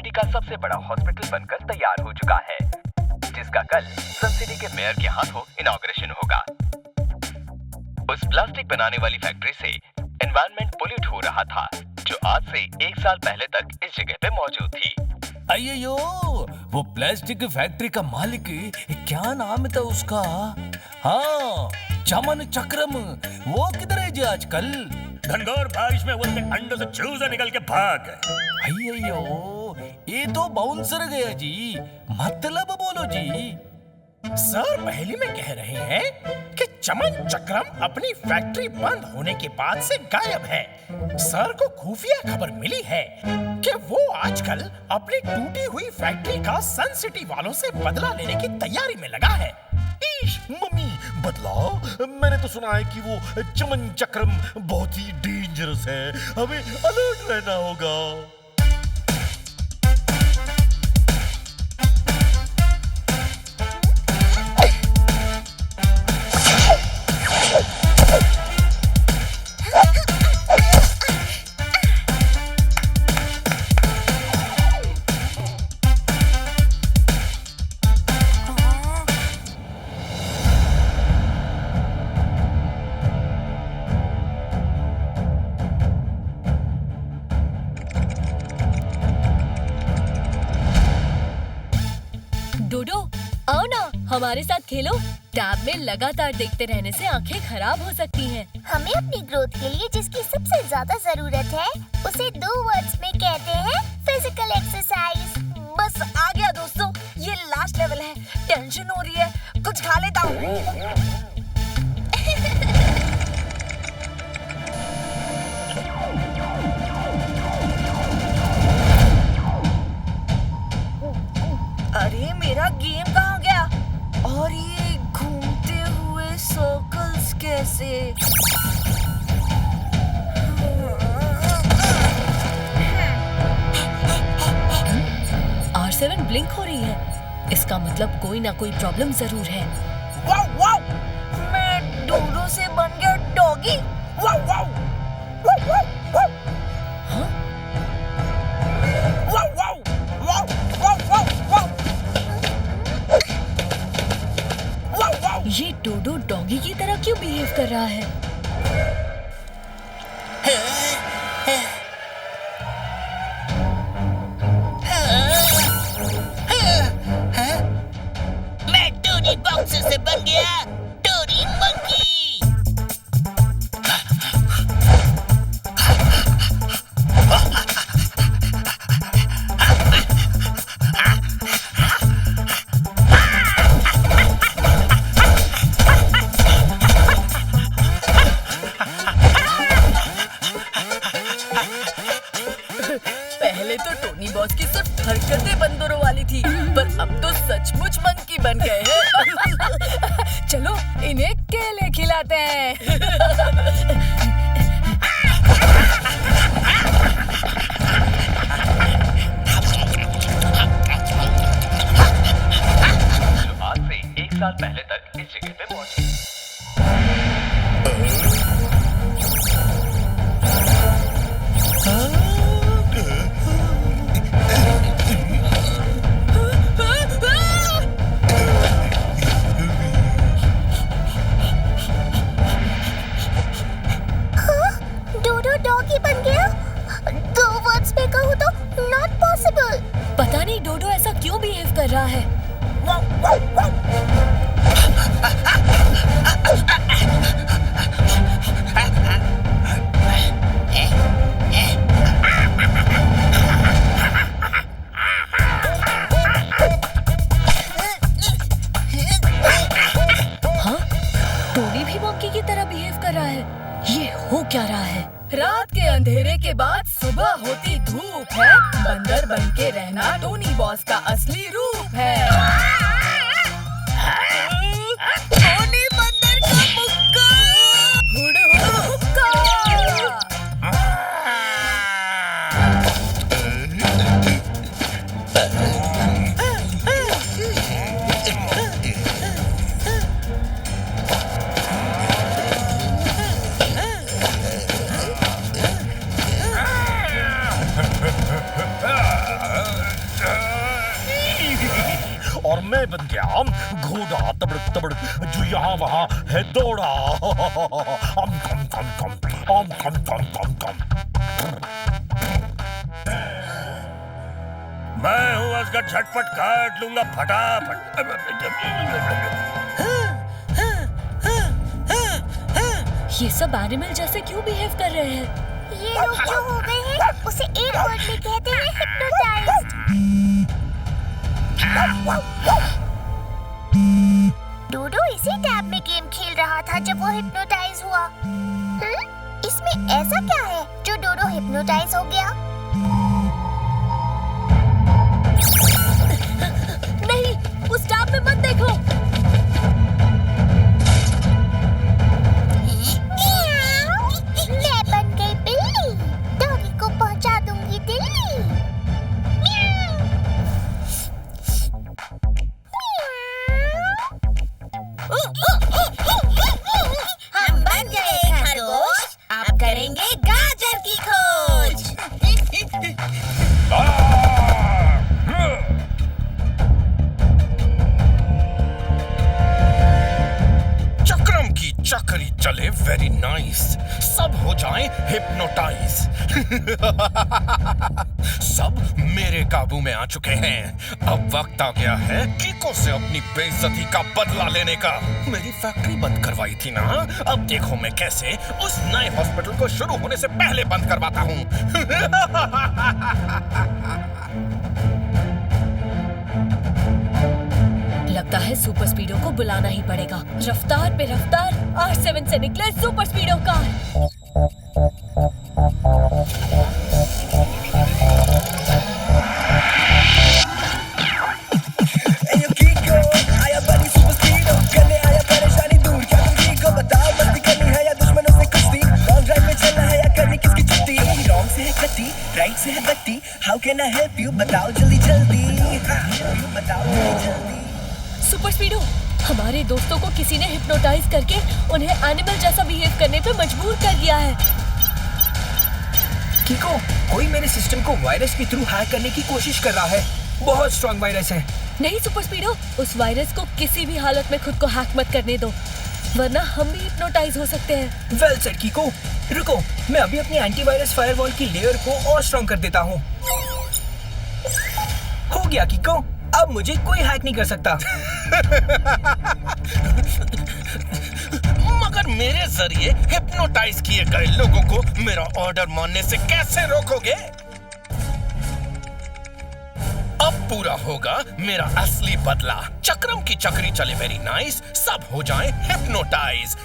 City का सबसे बड़ा हॉस्पिटल बनकर तैयार हो चुका है, जिसका कल सन सिटी के मेयर के हाथों इनॉग्रेशन होगा। उस प्लास्टिक बनाने वाली फैक्ट्री से एनवायरनमेंट पोल्यूट हो रहा था, जो आज से 1 साल पहले तक इस जगह पे मौजूद थी। अय्यो, वो प्लास्टिक फैक्ट्री का मालिक क्या नाम था उसका? हाँ, चमन चक्रम। वो किधर है जी आजकल? घनघोर बारिश में वो अपने अंडों से चूजा निकल के भाग गए। अय्यो, ये तो बाउंसर गया जी। मतलब बोलो जी। सर पहले में कह रहे हैं कि चमन चक्रम अपनी फैक्ट्री बंद होने के बाद से गायब है। सर को खुफिया खबर मिली है कि वो आजकल अपनी टूटी हुई फैक्ट्री का सन सिटी वालों से बदला लेने की तैयारी में लगा है। मम्मी, बदलाव? मैंने तो सुना है कि वो चमन चक्रम बहुत ही डेंजरस है, हमें अलर्ट रहना होगा। डोडो, आओ ना हमारे साथ खेलो। टैब में लगातार देखते रहने से आंखें खराब हो सकती हैं। हमें अपनी ग्रोथ के लिए जिसकी सबसे ज्यादा जरूरत है, उसे 2 वर्ड्स में कहते हैं फिजिकल एक्सरसाइज। बस आ गया दोस्तों, ये लास्ट लेवल है। टेंशन हो रही है, कुछ खा लेता हूँ। अरे मेरा गेम कहाँ गया? और ये घूमते हुए सर्कल्स कैसे? R7 ब्लिंक हो रही है। इसका मतलब कोई ना कोई प्रॉब्लम जरूर है। वाव वाव! मैं डोडो से बन गया डॉगी। वाव वाव! वाव वाव! वाव! हाँ? वाव वाव! वाव वाव! वाव वाव! वाव वाव! ये डोडो डॉगी की तरह क्यों बिहेव कर रहा है? मैं टोनी बॉक्स से बन गया टोनी मंकी। पहले तो टोनी बॉस की सिर्फ हरकतें बंदरों वाली थी, पर अब तो सचमुच मंकी बन गए हैं। चलो इन्हें केले खिलाते हैं। जो आज से 1 साल पहले तक इस जगह पे मौजूद थी। डोडो डॉगी बन गया। 2 वर्ड्स में कहूँ तो नॉट पॉसिबल। पता नहीं डोडो ऐसा क्यों बिहेव कर रहा है। वाव वाव वाव! हाँ? टोनी भी मंकी की तरह बिहेव कर रहा है। ये हो क्या रहा है? रात के अंधेरे के बाद सुबह होती धूप है। बंदर बन के रहना टोनी बॉस का असली रूप है। टोनी बंदर का मुक्का! हुड हुड हुक्का! घोड़ा तबड़क तबड़क जो यहाँ वहाँ है दौड़ा। अम कम कम कम अम कम कम कम कम। मैं हूँ असगर, झटपट काट लूंगा फटाफट। ये सब एनिमल जैसे क्यों बिहेव कर रहे हैं? ये लोग जो हो गए हैं उसे एक वर्ड में कहते हैं हिप्नोटाइज्ड। डोडो इसी टैब में गेम खेल रहा था जब वो हिप्नोटाइज हुआ। इसमें ऐसा क्या है जो डोडो हिप्नोटाइज हो गया? नहीं, उस टैब में मत देखो। मैं बन गई बिल्ली, डॉगी को पहुंचा दूंगी दिल्ली। हम बन गए खरगोश, अब करेंगे गाजर की खोज। चक्रम की चक्री चले वेरी नाइस, सब हो जाएं हिप्नोटाइज। सब मेरे काबू में आ चुके हैं। अब वक्त आ गया है कीको से अपनी बेइज्जती का बदला लेने का। मेरी फैक्ट्री बंद करवाई थी ना, अब देखो मैं कैसे उस नए हॉस्पिटल को शुरू होने से पहले बंद करवाता हूँ। लगता है सुपर स्पीडो को बुलाना ही पड़ेगा। रफ्तार पे रफ्तार, R7 से निकले सुपर स्पीडो कार। राइट से है बत्ती, how can I help you, बताओ जल्दी जल्दी, बताओ जल्दी जल्दी। सुपर स्पीडो, हमारे दोस्तों को किसी ने हिप्नोटाइज करके उन्हें एनिमल जैसा बिहेव करने पे मजबूर कर दिया है। कीको, कोई मेरे सिस्टम को वायरस के थ्रू हैक करने की कोशिश कर रहा है। बहुत स्ट्रॉन्ग वायरस है। नहीं सुपर स्पीडो, उस वायरस को किसी भी हालत में खुद को हैक मत करने दो, वरना हम भी हिप्नोटाइज हो सकते हैं। वेल सेड कीको, रुको, मैं अभी अपनी एंटीवायरस फायरवॉल की लेयर को और स्ट्रॉन्ग कर देता हूँ। हो गया कीको, अब मुझे कोई हैक नहीं कर सकता। मगर मेरे जरिए हिप्नोटाइज किए गए लोगों को मेरा ऑर्डर मानने से कैसे रोकोगे? अब पूरा होगा मेरा असली बदला। चक्रम की चक्री चले वेरी नाइस, सब हो जाएं हिप्नोटाइज।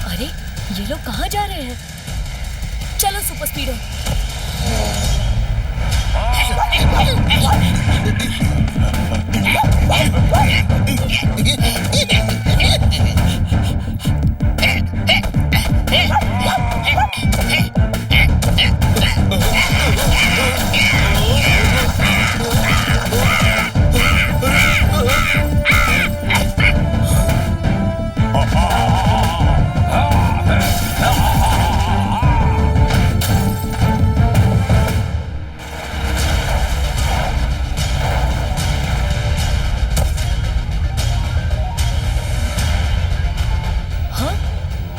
अरे ये लोग कहाँ जा रहे हैं? चलो सुपर स्पीडो।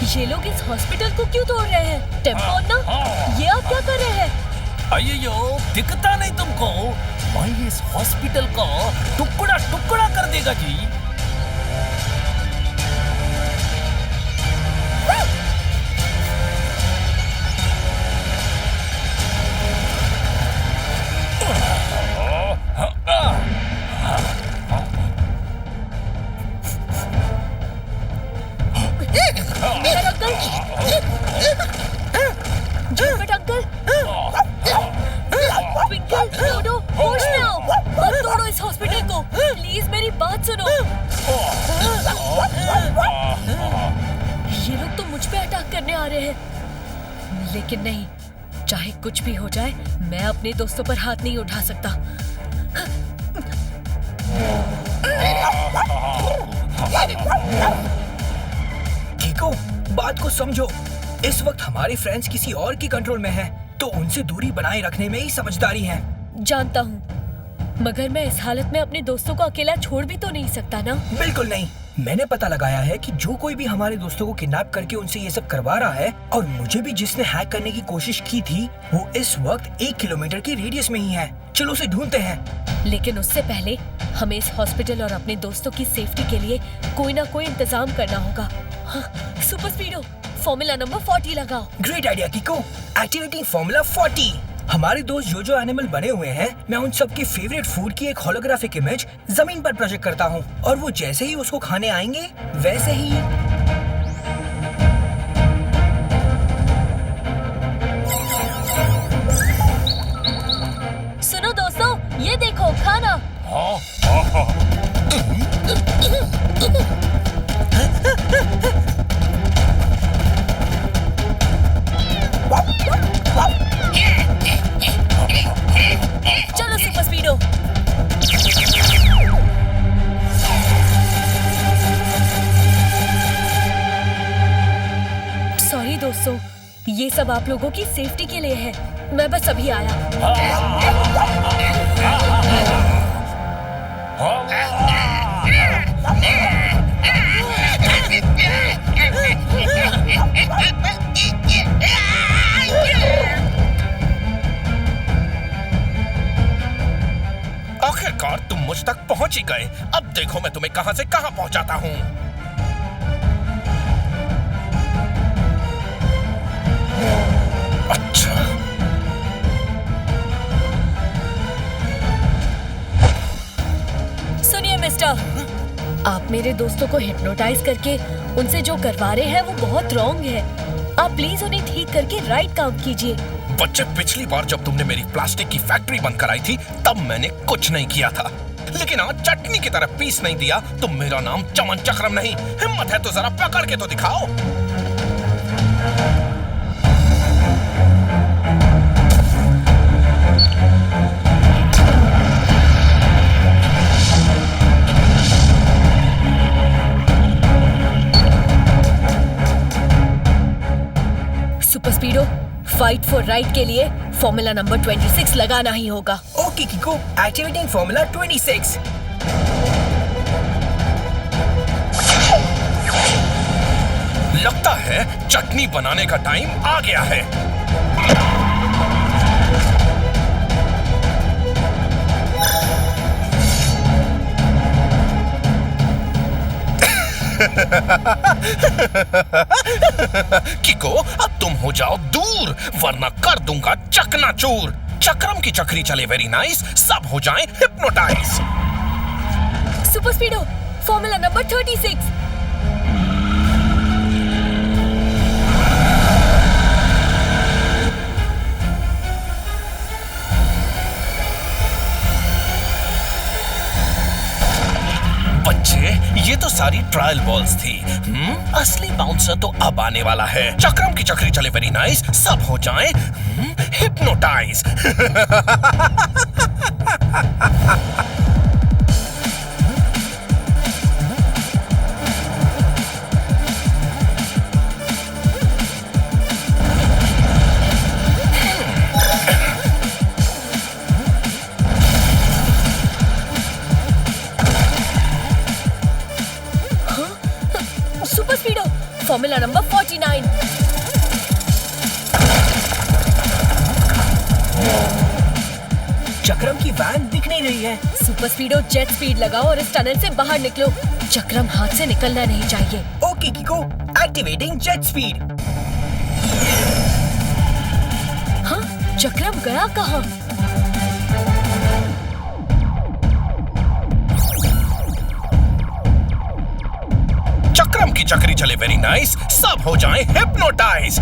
ये लोग इस हॉस्पिटल को क्यों तोड़ रहे हैं? टेम्पो ना, ये आप क्या कर रहे हैं? अय्यो, दिखता नहीं तुमको? भाई इस हॉस्पिटल को टुकड़ा टुकड़ा कर देगा जी। झटपट अंकल, ट्विंकल, डोडो, होश में आओ, मत तोड़ो इस हॉस्पिटल को, प्लीज मेरी बात सुनो। ये लोग तो मुझ पे अटैक करने आ रहे हैं, लेकिन नहीं, चाहे कुछ भी हो जाए, मैं अपने दोस्तों पर हाथ नहीं उठा सकता। कीको, बात को समझो। इस वक्त हमारे फ्रेंड्स किसी और की कंट्रोल में हैं, तो उनसे दूरी बनाए रखने में ही समझदारी है। जानता हूँ, मगर मैं इस हालत में अपने दोस्तों को अकेला छोड़ भी तो नहीं सकता ना। बिल्कुल नहीं। मैंने पता लगाया है कि जो कोई भी हमारे दोस्तों को किडनैप करके उनसे ये सब करवा रहा है, और मुझे भी जिसने हैक करने की कोशिश की थी, वो इस वक्त 1 किलोमीटर की रेडियस में ही है। चलो उसे ढूंढते हैं। लेकिन उससे पहले हमें इस हॉस्पिटल और अपने दोस्तों की सेफ्टी के लिए कोई ना कोई इंतजाम करना होगा। हाँ, सुपर स्पीडो, फॉर्मूला नंबर 40 लगाओ। Great idea कीको। Activating formula 40। हमारे दोस्त जो एनिमल बने हुए हैं, मैं उन सबके फेवरेट फूड की एक होलोग्राफिक इमेज जमीन पर प्रोजेक्ट करता हूँ, और वो जैसे ही उसको खाने आएंगे वैसे ही। सुनो दोस्तों, ये देखो खाना। चलो सुपर स्पीडो। सॉरी दोस्तों, ये सब आप लोगों की सेफ्टी के लिए है। मैं बस अभी आया। आखिरकार तुम मुझ तक पहुंच ही गए। अब देखो मैं तुम्हें कहां से कहां पहुंचाता हूं। अच्छा, सुनिए मिस्टर, आप मेरे दोस्तों को हिप्नोटाइज करके उनसे जो करवा रहे हैं वो बहुत रॉन्ग है। आप प्लीज उन्हें ठीक करके राइट काम कीजिए। बच्चे, पिछली बार जब तुमने मेरी प्लास्टिक की फैक्ट्री बंद कराई थी, तब मैंने कुछ नहीं किया था, लेकिन आज चटनी की तरह पीस नहीं दिया तो मेरा नाम चमन चक्रम नहीं। हिम्मत है तो जरा पकड़ के तो दिखाओ। Super speedo, fight for right के लिए फॉर्मूला नंबर 26 लगाना ही होगा। Okay Kiko, activating formula 26। लगता है चटनी बनाने का टाइम आ गया है। किको, अब तुम हो जाओ दूर, वरना कर दूंगा चकनाचूर। चक्रम की चक्री चले वेरी नाइस, सब हो जाएं हिप्नोटाइज। Super स्पीडो, formula number 36। बच्चे, ये तो सारी ट्रायल बॉल्स थी। असली बाउंसर तो अब आने वाला है। चक्रम की चक्री चले वेरी नाइस, सब हो जाएं हिप्नोटाइज। Super स्पीडो, formula number 49। चक्रम की वैन दिख नहीं रही है। सुपर स्पीडो, जेट स्पीड लगाओ और इस टनल से बाहर निकलो। चक्रम हाथ से निकलना नहीं चाहिए। Okay Kiko, activating jet speed. हाँ, चक्रम गया कहाँ? चक्रम की चक्री चले वेरी नाइस, सब हो जाएं हिप्नोटाइज।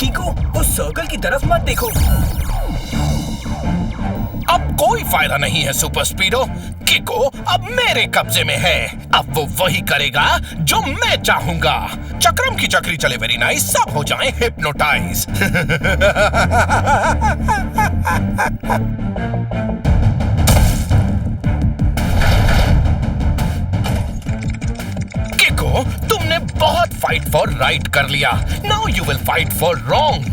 कीको, उस सर्कल की तरफ मत देखो। अब कोई फायदा नहीं है सुपर स्पीडो। किको अब मेरे कब्जे में है। अब वो वही करेगा जो मैं चाहूंगा। चक्रम की चक्री चले वेरी नाइस, सब हो जाएं हिप्नोटाइज। किको, तुमने बहुत फाइट फॉर राइट कर लिया। Now you will fight for wrong.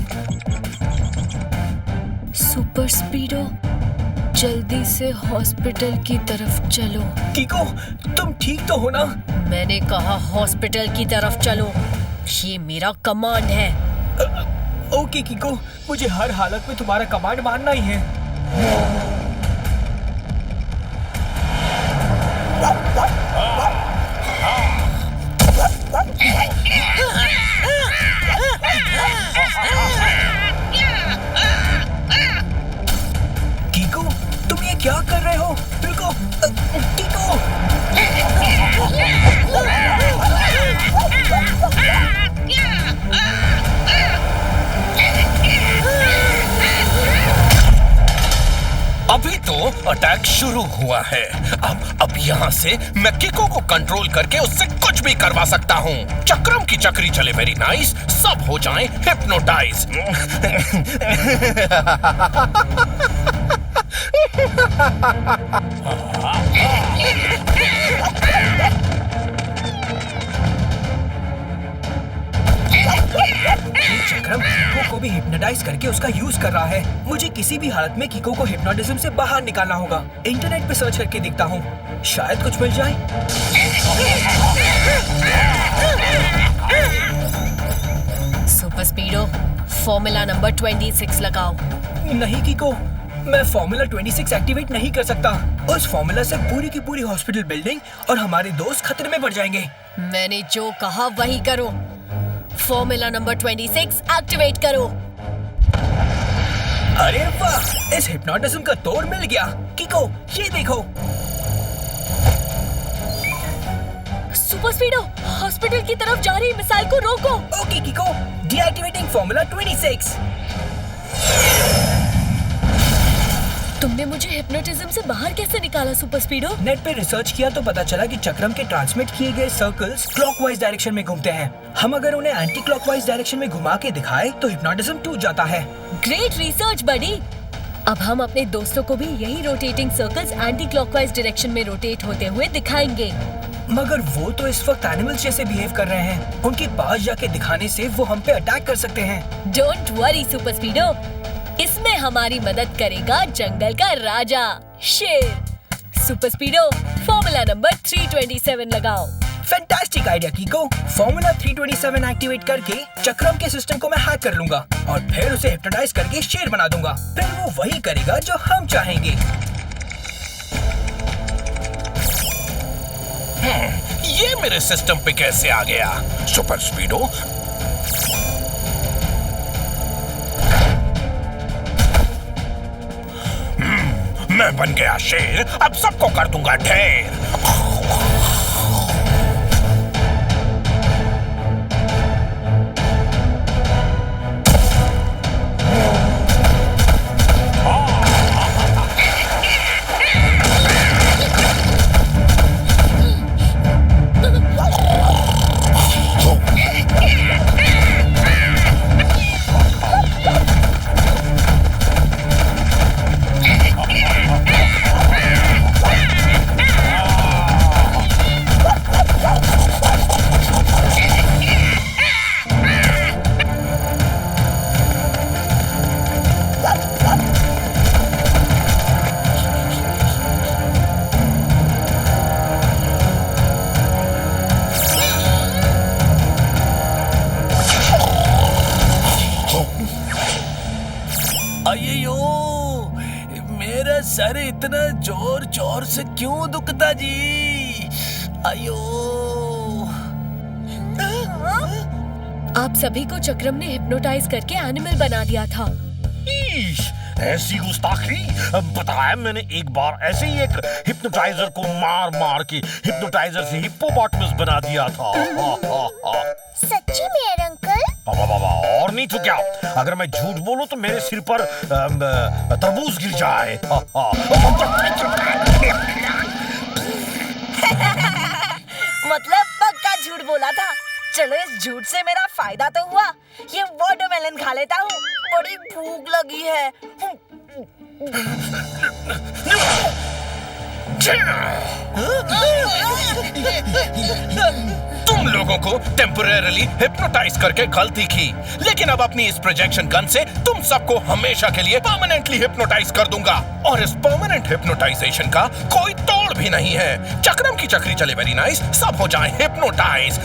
Super speedo, जल्दी से हॉस्पिटल की तरफ चलो। किको, तुम ठीक तो हो ना? मैंने कहा हॉस्पिटल की तरफ चलो। ये मेरा कमांड है। ओके किको, मुझे हर हालत में तुम्हारा कमांड मानना ही है। किको, तुम ये क्या कर रहे हो? रुको, किको। अभी तो अटैक शुरू हुआ है। अब यहाँ से मैं किको को कंट्रोल करके उससे कुछ भी करवा सकता हूँ। चक्रम की चक्री चले वेरी नाइस, सब हो जाएं हिप्नोटाइज। चक्रम किको को भी हिप्नोटाइज करके उसका यूज कर रहा है। मुझे किसी भी हालत में किको को हिप्नोटिज्म से बाहर निकालना होगा। इंटरनेट पे सर्च करके देखता हूँ, शायद कुछ मिल जाए। सुपर स्पीडो, फॉर्मूला नंबर 26 लगाओ। नहीं किको, मैं फॉर्मूला 26 एक्टिवेट नहीं कर सकता। उस फॉर्मूला से पूरी की पूरी हॉस्पिटल बिल्डिंग और हमारे दोस्त खतरे में पड़ जाएंगे। मैंने जो कहा वही करो। फॉर्मूला नंबर 26 एक्टिवेट करो। अरे वाह, इस हिप्नोटिज्म का तोड़ मिल गया। किको, ये देखो। सुपर स्पीडो, हॉस्पिटल की तरफ जा रही मिसाइल को रोको। Okay किको, deactivating formula 26। तुमने मुझे हिप्नोटिज्म से बाहर कैसे निकाला सुपर स्पीडो? नेट पे रिसर्च किया तो पता चला कि चक्रम के ट्रांसमिट किए गए सर्कल्स क्लॉकवाइज डायरेक्शन में घूमते हैं। हम अगर उन्हें एंटी क्लॉकवाइज डायरेक्शन में घुमा के दिखाए तो हिप्नोटिज्म टूट जाता है। ग्रेट रिसर्च बडी। अब हम अपने दोस्तों को भी यही rotating circles anti clockwise direction में रोटेट होते हुए दिखाएंगे। मगर वो तो इस वक्त एनिमल्स जैसे बिहेव कर रहे हैं। उनके पास जाके दिखाने से वो हम पे अटैक कर सकते हैं। डोंट वरी सुपर स्पीडो, इसमें हमारी मदद करेगा जंगल का राजा शेर। सुपर स्पीडो, फॉर्मूला नंबर 327 लगाओ। Fantastic idea किको। फॉर्मूला 327 एक्टिवेट करके चक्रम के सिस्टम को मैं हैक कर लूंगा और फिर उसे हिप्नोटाइज करके शेर बना दूंगा। फिर वो वही करेगा जो हम चाहेंगे। ये मेरे सिस्टम पे कैसे आ गया? सुपर स्पीडो, मैं बन गया शेर, अब सबको कर दूंगा ढेर। अय्यो, मेरा सर इतना जोर जोर से क्यों दुखता जी? अयो। आप सभी को चक्रम ने हिप्नोटाइज करके एनिमल बना दिया था। ऐसी गुस्ताखी! बताया मैंने एक बार ऐसे ही एक हिप्नोटाइजर को मार मार के हिप्नोटाइजर से हिप्पोपोटामस बना दिया था। सच्ची में अंकल? और नहीं तो क्या, अगर मैं झूठ बोलूं तो मेरे सिर पर तरबूज गिर जाए। मतलब पक्का झूठ बोला था। चलो इस झूठ से मेरा फायदा तो हुआ। ये वाटरमेलन खा लेता हूँ, बड़ी भूख लगी है। तुम लोगों को टेम्परेरीली हिप्नोटाइज करके गलती की, लेकिन अब अपनी इस प्रोजेक्शन गन से तुम सबको हमेशा के लिए परमानेंटली हिप्नोटाइज कर दूंगा। और इस परमानेंट हिप्नोटाइजेशन का कोई तोड़ भी नहीं है। चक्रम की चक्री चले वेरी नाइस, सब हो जाए हिप्नोटाइज।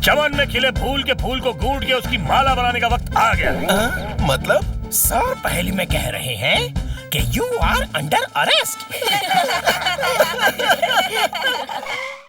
चमन में खिले फूल के फूल को गूंथ के उसकी माला बनाने का वक्त आ गया। मतलब सर पहली में कह रहे हैं कि यू आर अंडर अरेस्ट।